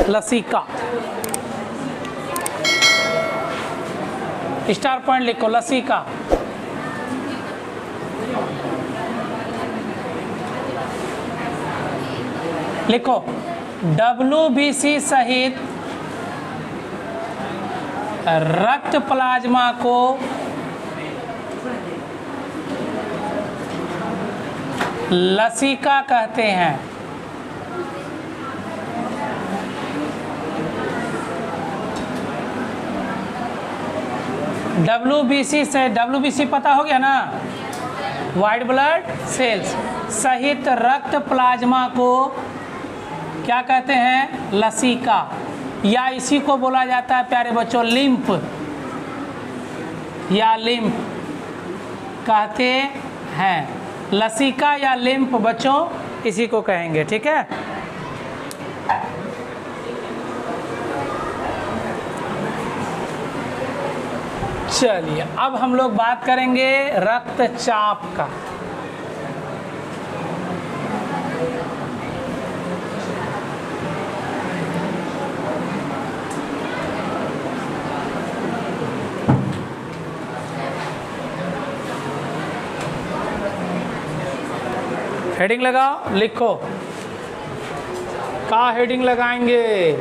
लसिका। Star point लिखो, लसिका। लिखो WBC सहित रक्त प्लाज्मा को लसिका कहते हैं। WBC से, WBC पता हो गया ना, वाइट ब्लड सेल्स सहित रक्त प्लाज्मा को क्या कहते हैं? लसिका, या इसी को बोला जाता है प्यारे बच्चों लिम्फ, या लिम्फ कहते हैं। लसिका या लिम्फ बच्चों इसी को कहेंगे, ठीक है। चलिए अब हम लोग बात करेंगे रक्तचाप का। हेडिंग लगाओ, लिखो। का हेडिंग लगाएंगे?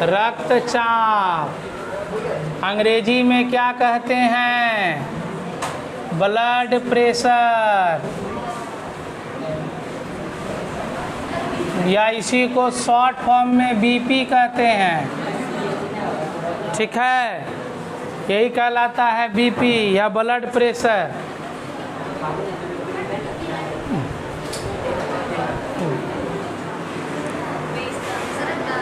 रक्तचाप। अंग्रेजी में क्या कहते हैं? ब्लड प्रेशर, या इसी को शॉर्ट फॉर्म में बीपी कहते हैं, ठीक है। यही कहलाता है बीपी या ब्लड प्रेशर।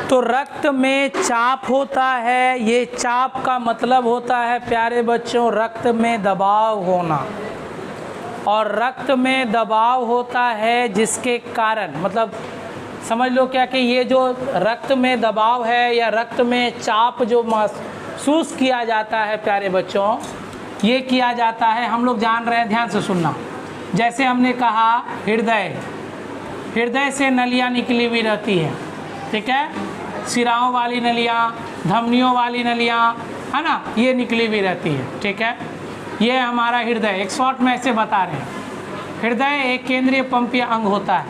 तो रक्त में चाप होता है, ये चाप का मतलब होता है प्यारे बच्चों रक्त में दबाव होना, और रक्त में दबाव होता है जिसके कारण, मतलब समझ लो क्या कि ये जो रक्त में दबाव है या रक्त में चाप जो महसूस किया जाता है प्यारे बच्चों, ये किया जाता है, हम लोग जान रहे हैं, ध्यान से सुनना। जैसे हमने कहा हृदय से नलियाँ निकली हुई रहती है, ठीक है, सिराओं वाली नलियाँ, धमनियों वाली नलियाँ, है ना, ये निकली हुई रहती है, ठीक है। ये हमारा हृदय, एक शॉर्ट में ऐसे बता रहे हैं। हृदय एक केंद्रीय पंपीय अंग होता है।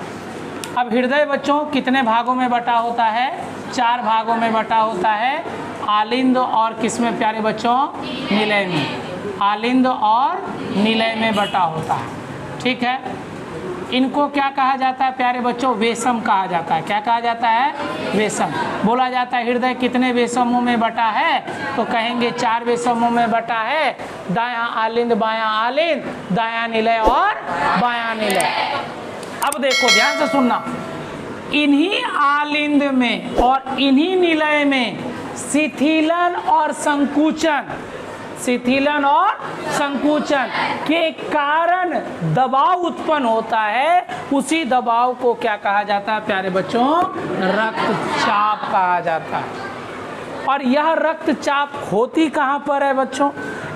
अब हृदय बच्चों कितने भागों में बटा होता है? 4 भागों में बटा होता है। आलिंद और किसमें प्यारे बच्चों? निलय में। आलिंद और निलय में बटा होता है, ठीक है। इनको क्या कहा जाता है प्यारे बच्चों? वेशम कहा जाता है। क्या कहा जाता है? वेशम। बोला जाता है हृदय कितने वेशमों में बटा है? तो कहेंगे 4 वेशमों में बटा है। दायां आलिंद, बायां आलिंद, दायां निलय और बायां निलय। अब देखो ध्यान से सुनना, इन्हीं आलिंद में और इन्हीं निलय में शिथिलन और संकुचन के कारण दबाव उत्पन्न होता है। उसी दबाव को क्या कहा जाता है प्यारे बच्चों? रक्तचाप कहा जाता है। और यह रक्तचाप होती कहाँ पर है बच्चों?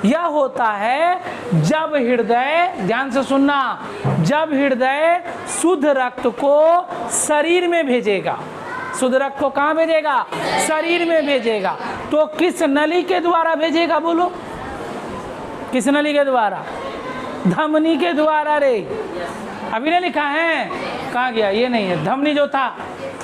यह होता है जब हृदय, ध्यान से सुनना, जब हृदय शुद्ध रक्त को शरीर में भेजेगा। शुद्ध रक्त को कहाँ भेजेगा? शरीर में भेजेगा। तो किस नली के द्वारा भेजेगा? बोलो, किस नली के द्वारा? धमनी के द्वारा। रे अभी नहीं लिखा है, कहाँ गया? ये नहीं है, धमनी जो था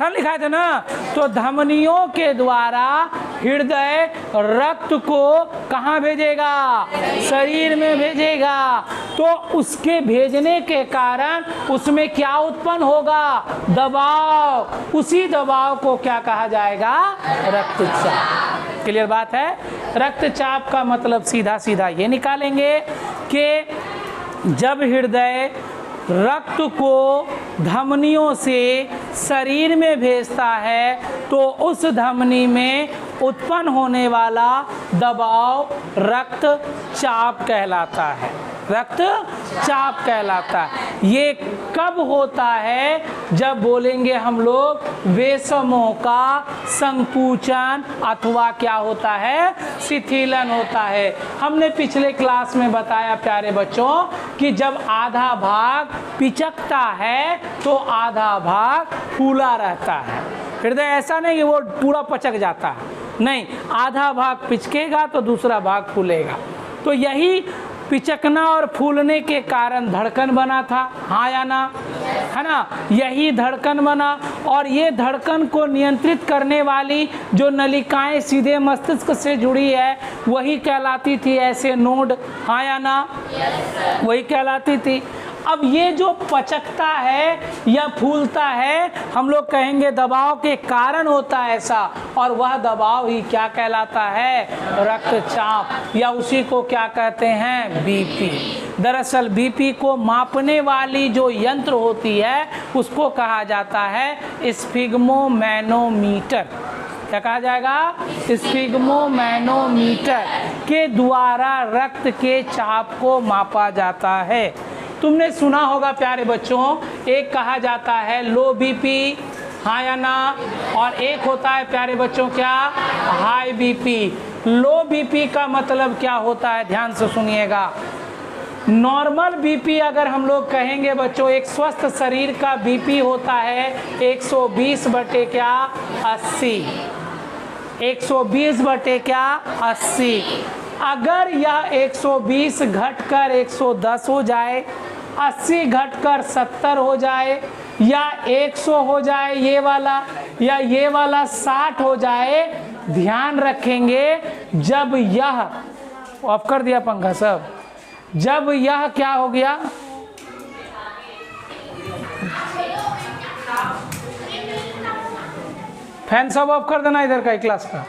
लिखा था ना। तो धमनियों के द्वारा हृदय रक्त को कहाँ भेजेगा? शरीर में भेजेगा। तो उसके भेजने के कारण उसमें क्या उत्पन्न होगा? दबाव। उसी दबाव को क्या कहा जाएगा? रक्तचाप। क्लियर बात है? रक्तचाप का मतलब सीधा सीधा ये निकालेंगे कि जब हृदय रक्त को धमनियों से शरीर में भेजता है तो उस धमनी में उत्पन्न होने वाला दबाव रक्तचाप कहलाता है। रक्तचाप कहलाता है। ये कब होता है? जब बोलेंगे हम लोग वेशमों का संकुचन अथवा क्या होता है? शिथिलन होता है। हमने पिछले क्लास में बताया प्यारे बच्चों कि जब आधा भाग पिचकता है तो आधा भाग फूला रहता है। हृदय ऐसा नहीं कि वो पूरा पचक जाता है, नहीं, आधा भाग पिचकेगा तो दूसरा भाग फूलेगा। तो यही पिचकना और फूलने के कारण धड़कन बना था, हाँ या ना, है ना, यही धड़कन बना। और ये धड़कन को नियंत्रित करने वाली जो नलिकाएं सीधे मस्तिष्क से जुड़ी है वही कहलाती थी ऐसे नोड, हाँ या ना, वही कहलाती थी। अब ये जो पचकता है या फूलता है हम लोग कहेंगे दबाव के कारण होता है ऐसा, और वह दबाव ही क्या कहलाता है, रक्तचाप, या उसी को क्या कहते हैं, बीपी। दरअसल बीपी को मापने वाली जो यंत्र होती है उसको कहा जाता है स्फिग्मोमैनोमीटर। क्या कहा जाएगा, स्फिग्मोमैनोमीटर के द्वारा रक्त के चाप को मापा जाता है। तुमने सुना होगा प्यारे बच्चों, एक कहा जाता है लो बीपी, हाँ या ना, और एक होता है प्यारे बच्चों क्या, हाई बीपी। लो बीपी का मतलब क्या होता है, ध्यान से सुनिएगा। नॉर्मल बीपी अगर हम लोग कहेंगे बच्चों, एक स्वस्थ शरीर का बीपी होता है 120 बटे क्या, 80, 120 बटे क्या, 80। अगर यह 120 घटकर 110 हो जाए, 80 घटकर 70 हो जाए, या 100 हो जाए ये वाला, या ये वाला 60 हो जाए, ध्यान रखेंगे जब यह, ऑफ कर दिया पंखा सब, जब यह क्या हो गया, फैन सब ऑफ कर देना इधर का क्लास का,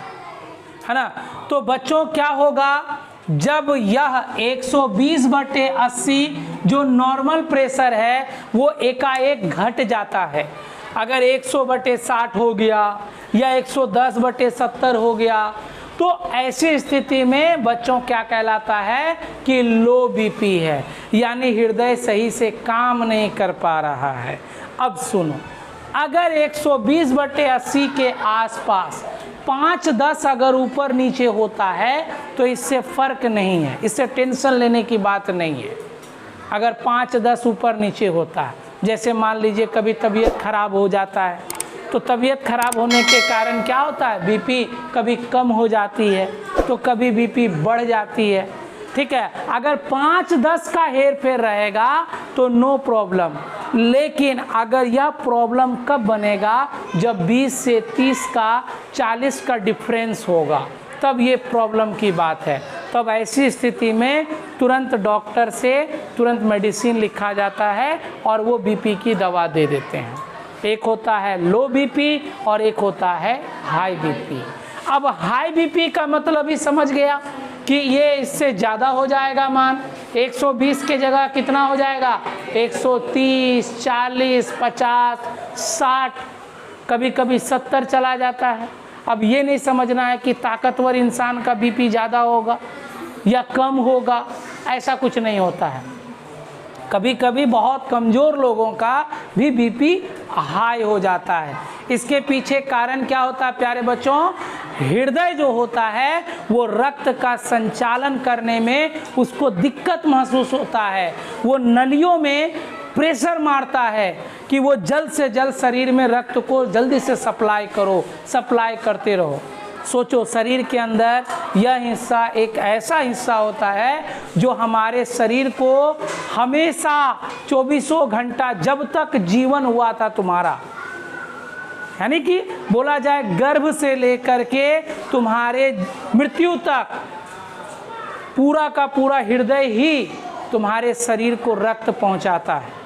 है ना। तो बच्चों क्या होगा, जब यह 120 बटे 80 जो नॉर्मल प्रेशर है वो एकाएक घट जाता है। अगर 100 बटे 60 हो गया या 110 बटे 70 हो गया, तो ऐसी स्थिति में बच्चों क्या कहलाता है कि लो बीपी है, यानी हृदय सही से काम नहीं कर पा रहा है। अब सुनो, अगर 120 बटे 80 के आसपास 5-10 अगर ऊपर नीचे होता है तो इससे फ़र्क नहीं है, इससे टेंशन लेने की बात नहीं है। अगर 5-10 ऊपर नीचे होता है, जैसे मान लीजिए कभी तबीयत खराब हो जाता है, तो तबीयत खराब होने के कारण क्या होता है, बीपी कभी कम हो जाती है तो कभी बीपी बढ़ जाती है, ठीक है। अगर 5-10 का हेर फेर रहेगा तो नो प्रॉब्लम, लेकिन अगर यह प्रॉब्लम कब बनेगा, जब 20 से 30 का 40 का डिफरेंस होगा, तब ये प्रॉब्लम की बात है। तब ऐसी स्थिति में तुरंत डॉक्टर से तुरंत मेडिसिन लिखा जाता है और वो बीपी की दवा दे देते हैं। एक होता है लो बीपी और एक होता है हाई बीपी। अब हाई बीपी का मतलब ही समझ गया कि ये इससे ज़्यादा हो जाएगा, मान 120 के जगह कितना हो जाएगा, 130, 40, 50, 60, कभी कभी 70 चला जाता है। अब ये नहीं समझना है कि ताकतवर इंसान का बीपी ज़्यादा होगा या कम होगा, ऐसा कुछ नहीं होता है। कभी कभी बहुत कमज़ोर लोगों का भी बीपी हाई हो जाता है। इसके पीछे कारण क्या होता है प्यारे बच्चों, हृदय जो होता है वो रक्त का संचालन करने में उसको दिक्कत महसूस होता है, वो नलियों में प्रेशर मारता है कि वो जल्द से जल्द शरीर में रक्त को जल्दी से सप्लाई करो, सप्लाई करते रहो। सोचो, शरीर के अंदर यह हिस्सा एक ऐसा हिस्सा होता है जो हमारे शरीर को हमेशा 24 घंटा, जब तक जीवन हुआ था तुम्हारा, यानी कि बोला जाए गर्भ से लेकर के तुम्हारे मृत्यु तक, पूरा का पूरा हृदय ही तुम्हारे शरीर को रक्त पहुंचाता है।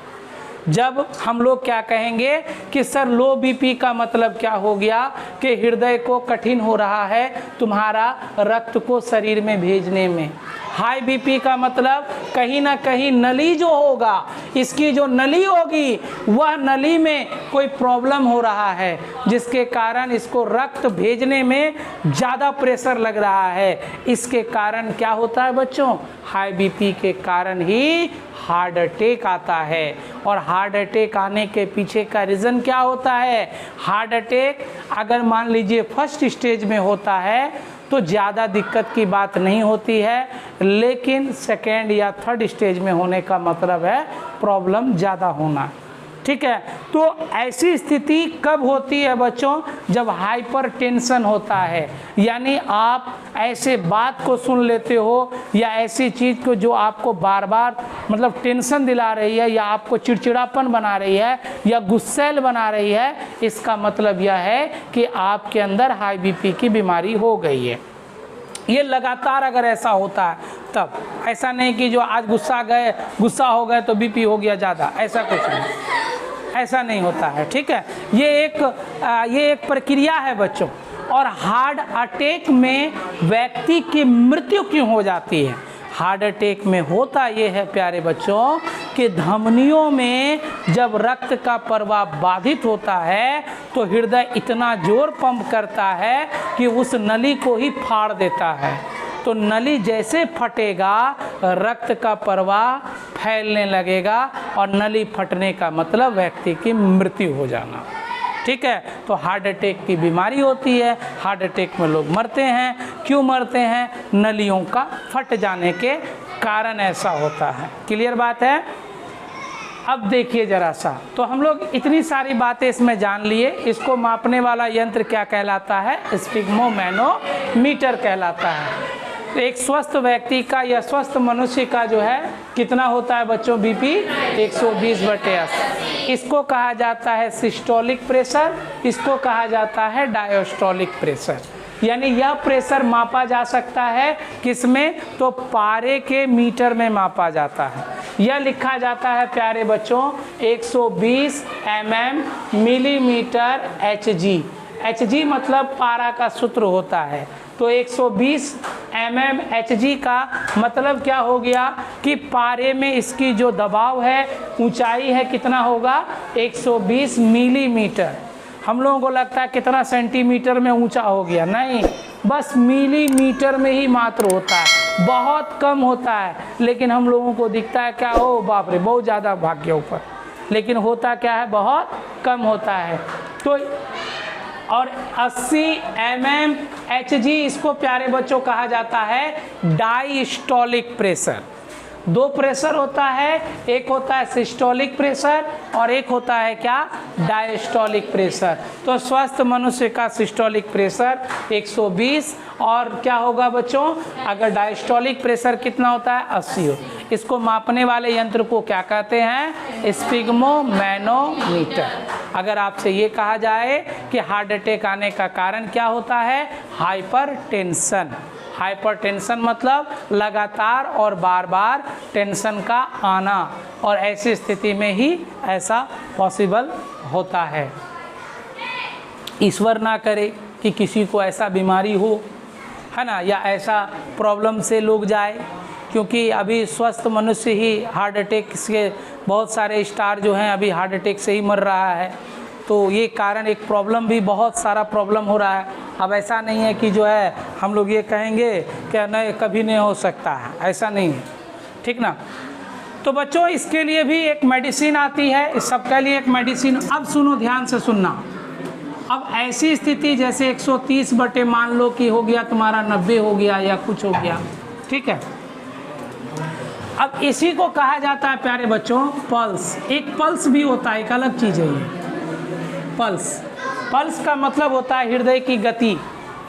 जब हम लोग क्या कहेंगे कि सर लो बीपी का मतलब क्या हो गया कि हृदय को कठिन हो रहा है तुम्हारा रक्त को शरीर में भेजने में। हाई बीपी का मतलब कहीं ना कहीं नली जो होगा, इसकी जो नली होगी वह नली में कोई प्रॉब्लम हो रहा है, जिसके कारण इसको रक्त भेजने में ज़्यादा प्रेशर लग रहा है। इसके कारण क्या होता है बच्चों, हाई बीपी के कारण ही हार्ट अटैक आता है। और हार्ट अटैक आने के पीछे का रीज़न क्या होता है, हार्ट अटैक अगर मान लीजिए फर्स्ट स्टेज में होता है तो ज़्यादा दिक्कत की बात नहीं होती है, लेकिन सेकेंड या थर्ड स्टेज में होने का मतलब है प्रॉब्लम ज़्यादा होना। ठीक है। तो ऐसी स्थिति कब होती है बच्चों? जब हाइपर टेंशन होता है, यानी आप ऐसे बात को सुन लेते हो या ऐसी चीज़ को जो आपको बार बार मतलब टेंशन दिला रही है या आपको चिड़चिड़ापन बना रही है या गुस्सैल बना रही है, इसका मतलब यह है कि आपके अंदर हाई बीपी की बीमारी हो गई है। ये लगातार अगर ऐसा होता है तब, ऐसा नहीं कि जो आज गुस्सा हो गए तो बीपी हो गया ज़्यादा, ऐसा कुछ नहीं, ऐसा नहीं होता है, ठीक है। ये एक प्रक्रिया है बच्चों। और हार्ट अटैक में व्यक्ति की मृत्यु क्यों हो जाती है? हार्ट अटैक में होता ये है प्यारे बच्चों कि धमनियों में जब रक्त का प्रवाह बाधित होता है तो हृदय इतना जोर पंप करता है कि उस नली को ही फाड़ देता है। तो नली जैसे फटेगा रक्त का प्रवाह फैलने लगेगा और नली फटने का मतलब व्यक्ति की मृत्यु हो जाना, ठीक है। तो हार्ट अटैक की बीमारी होती है। हार्ट अटैक में लोग मरते हैं। क्यों मरते हैं? नलियों का फट जाने के कारण ऐसा होता है। क्लियर बात है? अब देखिए ज़रा सा, तो हम लोग इतनी सारी बातें इसमें जान लिए। इसको मापने वाला यंत्र क्या कहलाता है? स्फिग्मोमैनोमीटर कहलाता है। तो एक स्वस्थ व्यक्ति का या स्वस्थ मनुष्य का जो है कितना होता है बच्चों? बीपी 120/80। इसको कहा जाता है सिस्टोलिक प्रेशर, इसको कहा जाता है डायस्टोलिक प्रेशर। यानी यह प्रेशर मापा जा सकता है किसमें? तो पारे के मीटर में मापा जाता है। यह लिखा जाता है प्यारे बच्चों 120 mm मिलीमीटर Hg। Hg मतलब पारा का सूत्र होता है। तो 120 mm Hg का मतलब क्या हो गया कि पारे में इसकी जो दबाव है, ऊंचाई है, कितना होगा? 120 मिलीमीटर। हम लोगों को लगता है कितना सेंटीमीटर में ऊंचा हो गया, नहीं, बस मिलीमीटर में ही मात्र होता है, बहुत कम होता है। लेकिन हम लोगों को दिखता है क्या, हो बाप रे बहुत ज़्यादा भाग गया ऊपर, लेकिन होता क्या है? बहुत कम होता है। तो और 80 mm Hg इसको प्यारे बच्चों कहा जाता है डायस्टोलिक प्रेशर। दो प्रेशर होता है, एक होता है सिस्टोलिक प्रेशर और एक होता है क्या? Diastolic pressure. तो स्वस्थ मनुष्य का सिस्टोलिक प्रेशर 120 और क्या होगा बच्चों? अगर डायस्टोलिक प्रेशर कितना होता है? 80 हो। इसको मापने वाले यंत्र को क्या कहते हैं? स्फिग्मोमैनोमीटर। अगर आपसे ये कहा जाए कि हार्ट अटैक आने का कारण क्या होता है? हाइपरटेंशन। हाइपरटेंशन मतलब लगातार और बार बार टेंशन का आना, और ऐसी स्थिति में ही ऐसा पॉसिबल होता है। ईश्वर ना करे कि किसी को ऐसा बीमारी हो, है ना, या ऐसा प्रॉब्लम से लोग जाए, क्योंकि अभी स्वस्थ मनुष्य ही हार्ट अटैक से, बहुत सारे स्टार जो हैं अभी हार्ट अटैक से ही मर रहा है। तो ये कारण एक प्रॉब्लम भी, बहुत सारा प्रॉब्लम हो रहा है। अब ऐसा नहीं है कि जो है हम लोग ये कहेंगे कि नहीं कभी नहीं हो सकता है, ऐसा नहीं है, ठीक ना। तो बच्चों इसके लिए भी एक मेडिसिन आती है, इस सब के लिए एक मेडिसिन। अब सुनो, ध्यान से सुनना। अब ऐसी स्थिति जैसे 130 बटे मान लो कि हो गया तुम्हारा 90 हो गया या कुछ हो गया, ठीक है। अब इसी को कहा जाता है प्यारे बच्चों पल्स। एक पल्स भी होता है, एक अलग चीज़ है ये पल्स। पल्स का मतलब होता है हृदय की गति,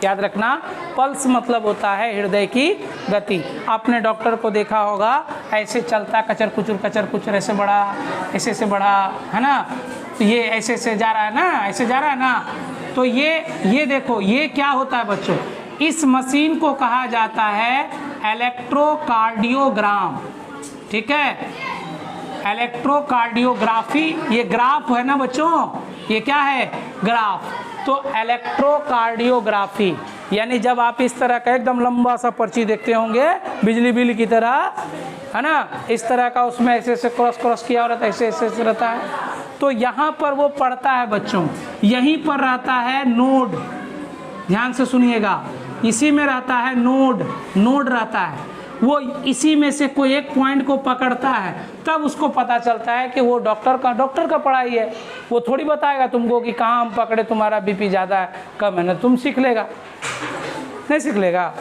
याद रखना। पल्स मतलब होता है हृदय की गति। आपने डॉक्टर को देखा होगा ऐसे चलता, कचर कुचर ऐसे बढ़ा, ऐसे बढ़ा, है ना। तो ये ऐसे से जा रहा है ना, ऐसे जा रहा है ना। तो ये देखो, ये क्या होता है बच्चों? इस मशीन को कहा जाता है इलेक्ट्रोकार्डियोग्राम, ठीक है, इलेक्ट्रोकार्डियोग्राफी। ये ग्राफ है ना बच्चों, ये क्या है? ग्राफ। तो इलेक्ट्रोकार्डियोग्राफी यानी जब आप इस तरह का एकदम लंबा सा पर्ची देखते होंगे बिजली बिल की तरह, है ना, इस तरह का, उसमें ऐसे ऐसे क्रॉस किया हो रहता है, ऐसे ऐसे रहता है। तो यहाँ पर वो पड़ता है बच्चों, यहीं पर रहता है नोड, ध्यान से सुनिएगा, इसी में रहता है नोड रहता है। वो इसी में से कोई एक पॉइंट को पकड़ता है, तब उसको पता चलता है कि वो डॉक्टर का पढ़ाई है। वो थोड़ी बताएगा तुमको कि कहाँ हम पकड़े तुम्हारा बीपी ज़्यादा है कम है ना, तुम सीख लेगा, नहीं सीख लेगा।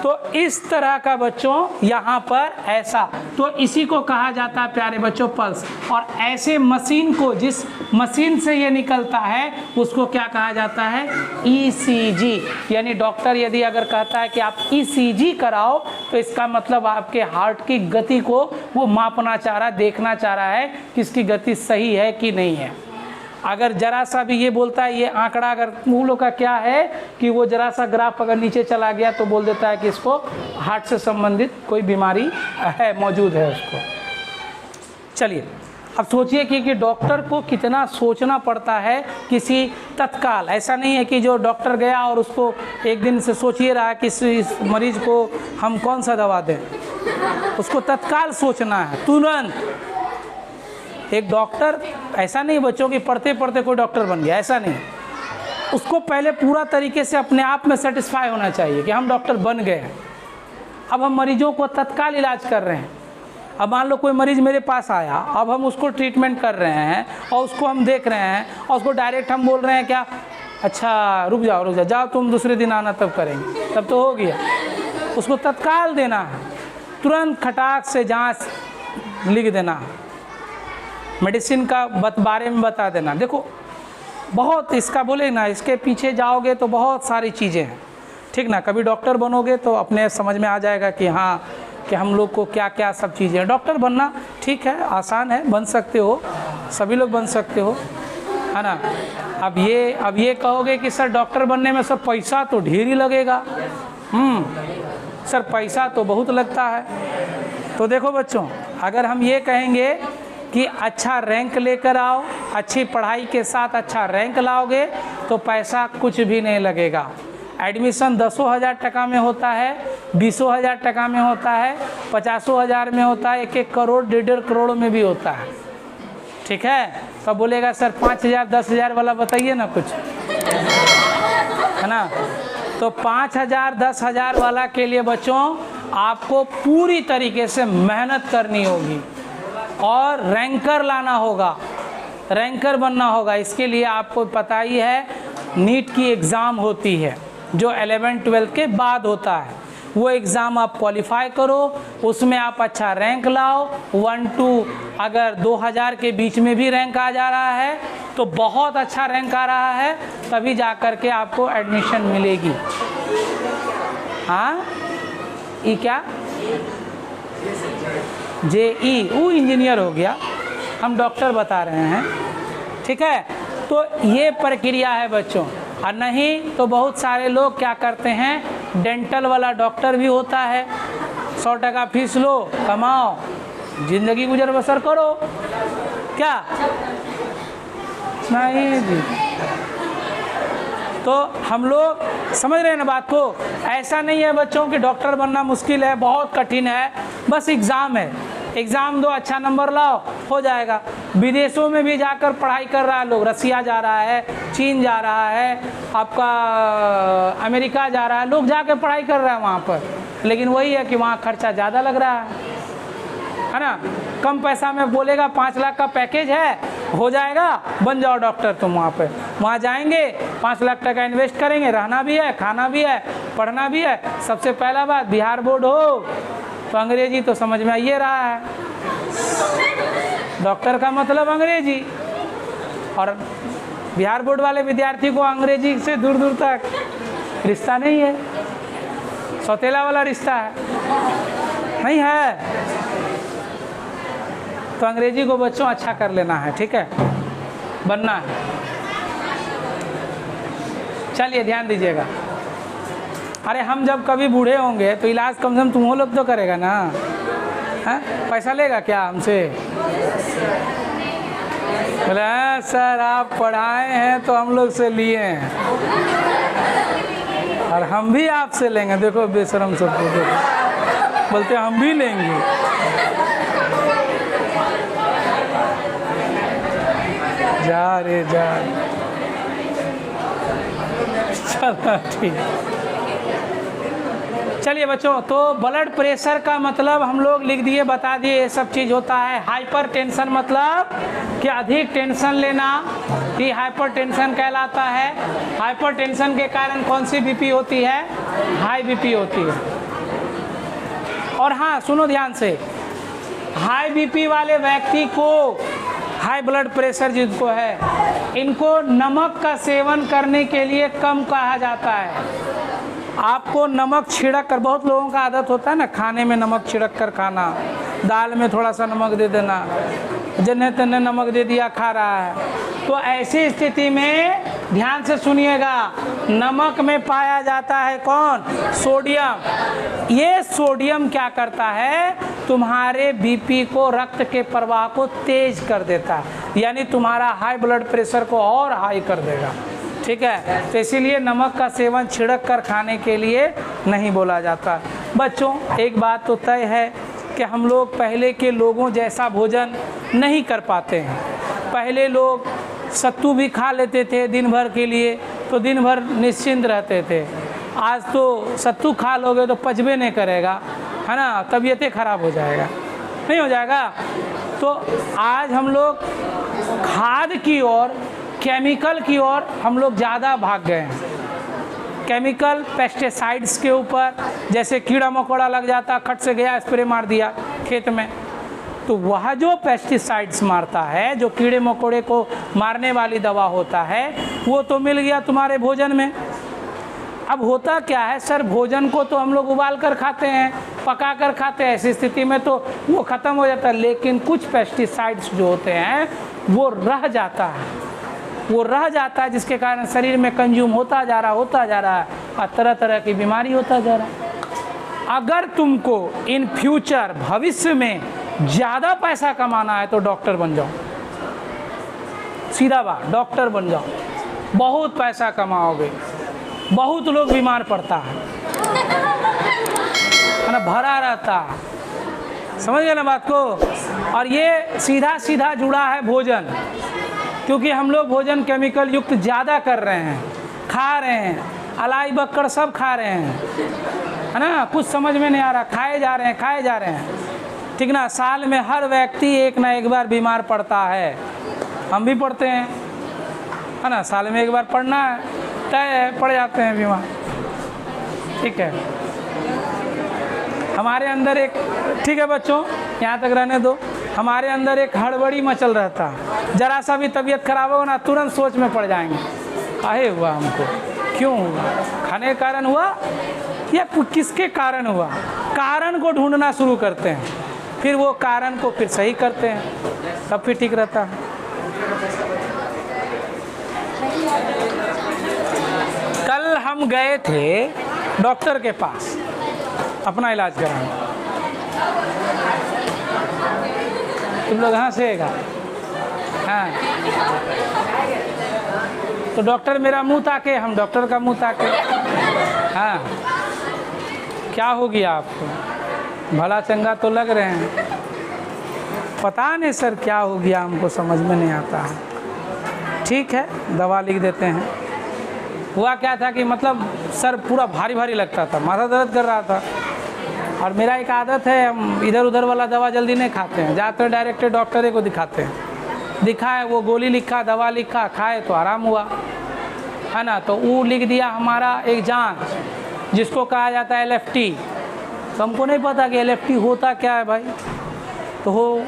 तो इस तरह का बच्चों यहाँ पर ऐसा, तो इसी को कहा जाता है प्यारे बच्चों पल्स। और ऐसे मशीन को, जिस मशीन से ये निकलता है उसको क्या कहा जाता है, ईसीजी। यानी डॉक्टर यदि अगर कहता है कि आप ईसीजी कराओ तो इसका मतलब आपके हार्ट की गति को वो मापना चाह रहा है, देखना चाह रहा है कि इसकी गति सही है कि नहीं है। अगर जरा सा भी ये बोलता है, ये आंकड़ा अगर उन लोग का क्या है कि वो जरा सा ग्राफ अगर नीचे चला गया तो बोल देता है कि इसको हार्ट से संबंधित कोई बीमारी है, मौजूद है उसको। चलिए अब सोचिए कि डॉक्टर को कितना सोचना पड़ता है किसी तत्काल। ऐसा नहीं है कि जो डॉक्टर गया और उसको एक दिन से सोचिए रहा है कि इस मरीज को हम कौन सा दवा दें, उसको तत्काल सोचना है, तुरंत। एक डॉक्टर ऐसा नहीं बच्चों की पढ़ते पढ़ते कोई डॉक्टर बन गया, ऐसा नहीं। उसको पहले पूरा तरीके से अपने आप में सेटिस्फाई होना चाहिए कि हम डॉक्टर बन गए। अब हम मरीजों को तत्काल इलाज कर रहे हैं। अब मान लो कोई मरीज़ मेरे पास आया, अब हम उसको ट्रीटमेंट कर रहे हैं और उसको हम देख रहे हैं और उसको डायरेक्ट हम बोल रहे हैं क्या, अच्छा रुक जाओ जाओ तुम दूसरे दिन आना तब करेंगे, तब तो हो गया। उसको तत्काल देना है, तुरंत खटाक से जांच लिख देना है, मेडिसिन का बारे में बता देना। देखो बहुत इसका बोले ना, इसके पीछे जाओगे तो बहुत सारी चीज़ें हैं, ठीक ना। कभी डॉक्टर बनोगे तो अपने समझ में आ जाएगा कि हाँ कि हम लोग को क्या क्या सब चीज़ें। डॉक्टर बनना ठीक है, आसान है, बन सकते हो, सभी लोग बन सकते हो, है ना। अब ये कहोगे कि सर डॉक्टर बनने में सर पैसा तो ढेर ही लगेगा। सर पैसा तो बहुत लगता है। तो देखो बच्चों, अगर हम ये कहेंगे कि अच्छा रैंक लेकर आओ, अच्छी पढ़ाई के साथ अच्छा रैंक लाओगे तो पैसा कुछ भी नहीं लगेगा। एडमिशन 10,000 टका में होता है, 20,000 टका में होता है, 50,000 में होता है, 1-1 करोड़ 1.5 करोड़ में भी होता है, ठीक है। तो बोलेगा सर 5,000 10,000 वाला बताइए ना कुछ, है ना। तो 5,000 10,000 वाला के लिए बच्चों आपको पूरी तरीके से मेहनत करनी होगी और रैंकर लाना होगा, रैंकर बनना होगा। इसके लिए आपको पता ही है नीट की एग्ज़ाम होती है जो 11-12 के बाद होता है। वो एग्ज़ाम आप क्वालिफाई करो, उसमें आप अच्छा रैंक लाओ। 1-2 अगर 2000 के बीच में भी रैंक आ जा रहा है तो बहुत अच्छा रैंक आ रहा है, तभी जा कर के आपको एडमिशन मिलेगी। हाँ ये क्या JEE, वो इंजीनियर हो गया, हम डॉक्टर बता रहे हैं, ठीक है। तो ये प्रक्रिया है बच्चों। और नहीं तो बहुत सारे लोग क्या करते हैं, डेंटल वाला डॉक्टर भी होता है, 100 टका फीस लो, कमाओ, ज़िंदगी गुजर बसर करो। क्या नहीं जी, तो हम लोग समझ रहे हैं ना बात को। ऐसा नहीं है बच्चों कि डॉक्टर बनना मुश्किल है, बहुत कठिन है, बस एग्ज़ाम है, एग्ज़ाम दो, अच्छा नंबर लाओ, हो जाएगा। विदेशों में भी जाकर पढ़ाई कर रहा है लोग, रसिया जा रहा है, चीन जा रहा है, आपका अमेरिका जा रहा है, लोग जाकर पढ़ाई कर रहा है वहाँ पर। लेकिन वही है कि वहाँ खर्चा ज़्यादा लग रहा है ना। कम पैसा में बोलेगा 5 लाख का पैकेज है, हो जाएगा, बन जाओ डॉक्टर तुम। वहाँ जाएंगे, 5 लाख टका इन्वेस्ट करेंगे, रहना भी है, खाना भी है, पढ़ना भी है। सबसे पहला बात, बिहार बोर्ड हो तो अंग्रेजी तो समझ में आइए रहा है, डॉक्टर का मतलब अंग्रेजी। और बिहार बोर्ड वाले विद्यार्थी को अंग्रेजी से दूर दूर तक रिश्ता नहीं है, सौतेला वाला रिश्ता है, नहीं है। तो अंग्रेजी को बच्चों अच्छा कर लेना है, ठीक है, बनना है। चलिए ध्यान दीजिएगा। अरे हम जब कभी बूढ़े होंगे तो इलाज कम से कम तुम लोग तो करेगा ना, हैं? पैसा लेगा क्या हमसे? बोले सर आप पढ़ाए हैं तो हम लोग से लिए हैं और हम भी आपसे लेंगे। देखो बेशरम सबको, देखो बोलते हम भी लेंगे। जा रे जा, चलो ठीक है। चलिए बच्चों, तो ब्लड प्रेशर का मतलब हम लोग लिख दिए, बता दिए, ये सब चीज़ होता है। हाइपर टेंशन मतलब कि अधिक टेंशन लेना, ये हाइपरटेंशन कहलाता है। हाइपरटेंशन के कारण कौन सी बीपी होती है? हाई बीपी होती है। और हाँ सुनो ध्यान से, हाई बीपी वाले व्यक्ति को, हाई ब्लड प्रेशर जिनको है, इनको नमक का सेवन करने के लिए कम कहा जाता है। आपको नमक छिड़क कर, बहुत लोगों का आदत होता है ना खाने में नमक छिड़क कर खाना, दाल में थोड़ा सा नमक दे देना, जन्ने तन्ने नमक दे दिया खा रहा है। तो ऐसी स्थिति में ध्यान से सुनिएगा, नमक में पाया जाता है कौन? सोडियम। ये सोडियम क्या करता है? तुम्हारे बीपी को, रक्त के प्रवाह को तेज कर देता है, यानी तुम्हारा हाई ब्लड प्रेशर को और हाई कर देगा। ठीक है, तो इसीलिए नमक का सेवन छिड़क कर खाने के लिए नहीं बोला जाता। बच्चों एक बात तो तय है कि हम लोग पहले के लोगों जैसा भोजन नहीं कर पाते हैं। पहले लोग सत्तू भी खा लेते थे दिन भर के लिए, तो दिन भर निश्चिंत रहते थे। आज तो सत्तू खा लोगे तो पचबे नहीं करेगा, है ना, तबीयतें खराब हो जाएगा, नहीं हो जाएगा। तो आज हम लोग खाद की ओर, केमिकल की ओर हम लोग ज़्यादा भाग गए हैं। केमिकल पेस्टिसाइड्स के ऊपर, जैसे कीड़ा मकोड़ा लग जाता, खट से गया स्प्रे मार दिया खेत में, तो वह जो पेस्टिसाइड्स मारता है, जो कीड़े मकोड़े को मारने वाली दवा होता है, वो तो मिल गया तुम्हारे भोजन में। अब होता क्या है सर, भोजन को तो हम लोग उबाल कर खाते हैं, पका कर खाते हैं, ऐसी स्थिति में तो वो ख़त्म हो जाता है। लेकिन कुछ पेस्टिसाइड्स जो होते हैं वो रह जाता है, वो रह जाता है, जिसके कारण शरीर में कंज्यूम होता जा रहा है और तरह तरह की बीमारी होता जा रहा है। अगर तुमको इन फ्यूचर, भविष्य में ज़्यादा पैसा कमाना है तो डॉक्टर बन जाओ, सीधा बात, डॉक्टर बन जाओ, बहुत पैसा कमाओगे। बहुत लोग बीमार पड़ता है ना, भरा रहता है, समझ गए ना बात को। और ये सीधा सीधा जुड़ा है भोजन, क्योंकि हम लोग भोजन केमिकल युक्त ज़्यादा कर रहे हैं, खा रहे हैं, अलाई बक्कड़ सब खा रहे हैं, है ना, कुछ समझ में नहीं आ रहा, खाए जा रहे हैं, ठीक ना। साल में हर व्यक्ति एक ना एक बार बीमार पड़ता है, हम भी पड़ते हैं, है ना, साल में एक बार पड़ना है, तय है, पड़ जाते हैं बीमार। ठीक है, हमारे अंदर एक, ठीक है बच्चों यहाँ तक रहने दो, हमारे अंदर एक हड़बड़ी मचल रहता है, जरा सा भी तबीयत खराब हो ना तुरंत सोच में पड़ जाएंगे, काहे हुआ हमको, क्यों हुआ, खाने के कारण हुआ या किसके कारण हुआ। कारण को ढूंढना शुरू करते हैं, फिर वो कारण को फिर सही करते हैं, तब फिर ठीक रहता है। कल हम गए थे डॉक्टर के पास अपना इलाज कराने, तुम लोग हंसेगा, हाँ, तो डॉक्टर मेरा मुंह ताके, हम डॉक्टर का मुंह ताके, हाँ, क्या हो गया आपको, भला चंगा तो लग रहे हैं, पता नहीं सर क्या हो गया, हमको समझ में नहीं आता है। ठीक है, दवा लिख देते हैं। हुआ क्या था कि मतलब सर पूरा भारी भारी लगता था, माथा दर्द कर रहा था, और मेरा एक आदत है, हम इधर उधर वाला दवा जल्दी नहीं खाते हैं, जाकर डायरेक्ट डॉक्टर को दिखाते हैं। दिखाए, वो गोली लिखा, दवा लिखा, खाए तो आराम हुआ, है ना। तो वो लिख दिया हमारा एक जांच जिसको कहा जाता है LFT। तो हमको नहीं पता कि LFT होता क्या है भाई। तो हो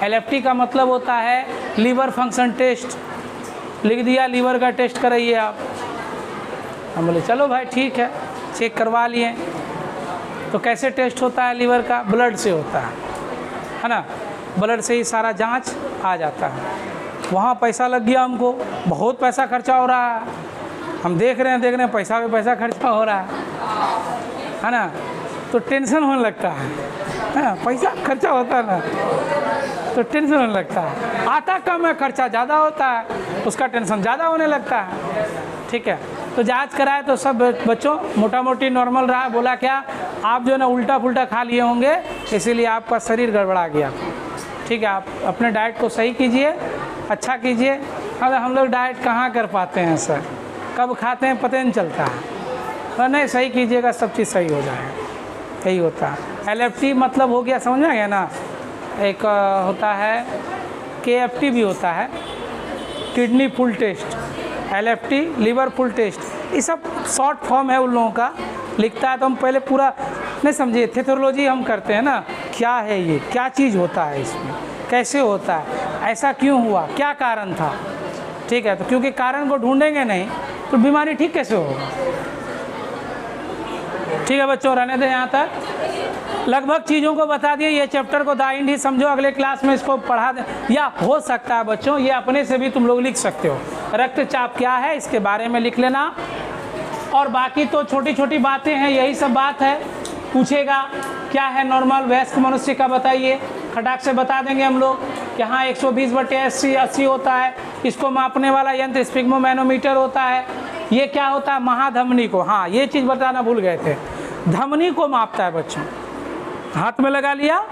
LFT का मतलब होता है लीवर फंक्शन टेस्ट। लिख दिया लीवर का टेस्ट कराइए आप। हम बोले चलो भाई ठीक है, चेक करवा लिए। तो कैसे टेस्ट होता है लीवर का? ब्लड से होता है ना, ब्लड से ही सारा जांच आ जाता है। वहाँ पैसा लग गया हमको, बहुत पैसा खर्चा हो रहा है। हम देख रहे हैं पैसा पे पैसा खर्चा हो रहा है ना। तो टेंशन होने लगता है, पैसा खर्चा होता है ना तो टेंशन होने लगता है। आता कम है, खर्चा ज़्यादा होता है, उसका टेंशन ज़्यादा होने लगता है। ठीक है, तो जांच कराए तो सब बच्चों मोटा मोटी नॉर्मल रहा। बोला क्या, आप जो है ना उल्टा पुल्टा खा लिए होंगे, इसीलिए आपका शरीर गड़बड़ा गया। ठीक है, आप अपने डाइट को सही कीजिए, अच्छा कीजिए। अगर हम लोग डाइट कहाँ कर पाते हैं सर, कब खाते हैं पता नहीं चलता है। तो नहीं, सही कीजिएगा, सब चीज़ सही हो जाएगा। यही होता है। LFT मतलब हो गया, समझ में गया ना। एक होता है KFT भी होता है, kidney full test, LFT liver full test, ये सब शॉर्ट फॉर्म है उन लोगों का, लिखता है तो हम पहले पूरा नहीं समझिए, थेथोलॉजी हम करते हैं ना, क्या है ये, क्या चीज़ होता है इसमें, कैसे होता है, ऐसा क्यों हुआ, क्या कारण था, ठीक है। तो क्योंकि कारण को ढूंढेंगे नहीं तो बीमारी ठीक कैसे होगा। ठीक है बच्चों, रहने दें यहाँ तक। लगभग चीज़ों को बता दिए, ये चैप्टर को दाइंड ही समझो, अगले क्लास में इसको पढ़ा दें, या हो सकता है बच्चों ये अपने से भी तुम लोग लिख सकते हो, रक्तचाप क्या है इसके बारे में लिख लेना, और बाकी तो छोटी छोटी बातें हैं, यही सब बात है। पूछेगा क्या है नॉर्मल वयस्क मनुष्य का बताइए, खटाक से बता देंगे हम लोग कि हाँ 120/80 होता है, इसको मापने वाला यंत्र स्पिग्मोमैनोमीटर होता है। ये क्या होता है, महाधमनी को, हाँ ये चीज़ बताना भूल गए थे, धमनी को मापता है बच्चों, हाथ में लगा लिया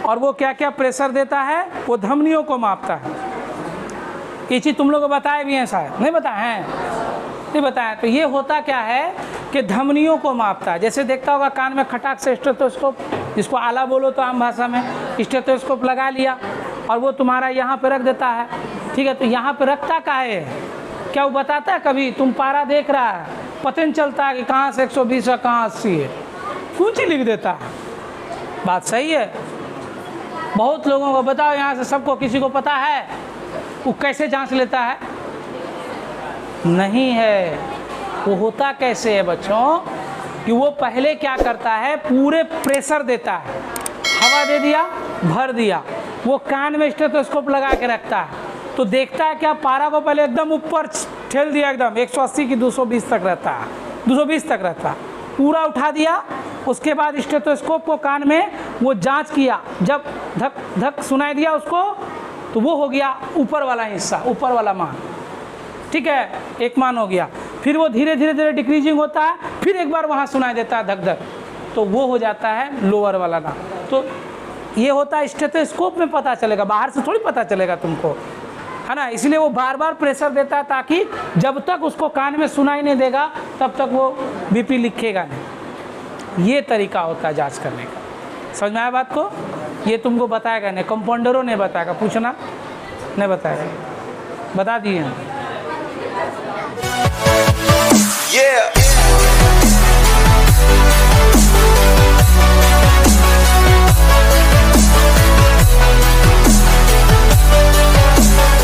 और वो क्या क्या प्रेशर देता है, वो धमनियों को मापता है। ये चीज़ तुम लोग को बताए भी हैं शायद, नहीं बताए हैं, नहीं बताया। तो ये होता क्या है कि धमनियों को मापता है। जैसे देखता होगा कान में खटाक से स्टेथोस्कोप, जिसको आला बोलो तो आम भाषा में, स्टेथोस्कोप लगा लिया और वो तुम्हारा यहाँ पे रख देता है, ठीक है। तो यहाँ पे रखता का है, क्या वो बताता है कभी, तुम पारा देख रहा है, पता नहीं चलता है कि कहाँ से 120 है कहाँ 80 है, कुछ ही लिख देता है। बात सही है। बहुत लोगों को बताओ यहाँ से सबको, किसी को पता है वो कैसे जांच लेता है? नहीं है। वो होता कैसे है बच्चों कि वो पहले क्या करता है, पूरे प्रेशर देता है, हवा दे दिया, भर दिया, वो कान में स्टेथोस्कोप लगा के रखता है, तो देखता है क्या, पारा को पहले एकदम ऊपर ठेल दिया, एकदम 180 की 220 तक रहता है, 220 तक रहता है, पूरा उठा दिया। उसके बाद स्टेथोस्कोप को कान में वो जांच किया, जब धक धक सुनाई दिया उसको, तो वो हो गया ऊपर वाला हिस्सा, ऊपर वाला मान, ठीक है, एक मान हो गया। फिर वो धीरे धीरे धीरे डिक्रीजिंग होता है, फिर एक बार वहाँ सुनाई देता है धक धक, तो वो हो जाता है लोअर वाला ना। तो ये होता है स्टेथोस्कोप में पता चलेगा, बाहर से थोड़ी पता चलेगा तुमको, है ना। इसलिए वो बार बार प्रेशर देता है, ताकि जब तक उसको कान में सुनाई नहीं देगा तब तक वो बीपी लिखेगा नहीं। ये तरीका होता है जांच करने का। समझ में आया बात को? ये तुमको बताएगा नहीं, कंपाउंडरों ने बताएगा, पूछना नहीं बताएगा, बता दिए हैं।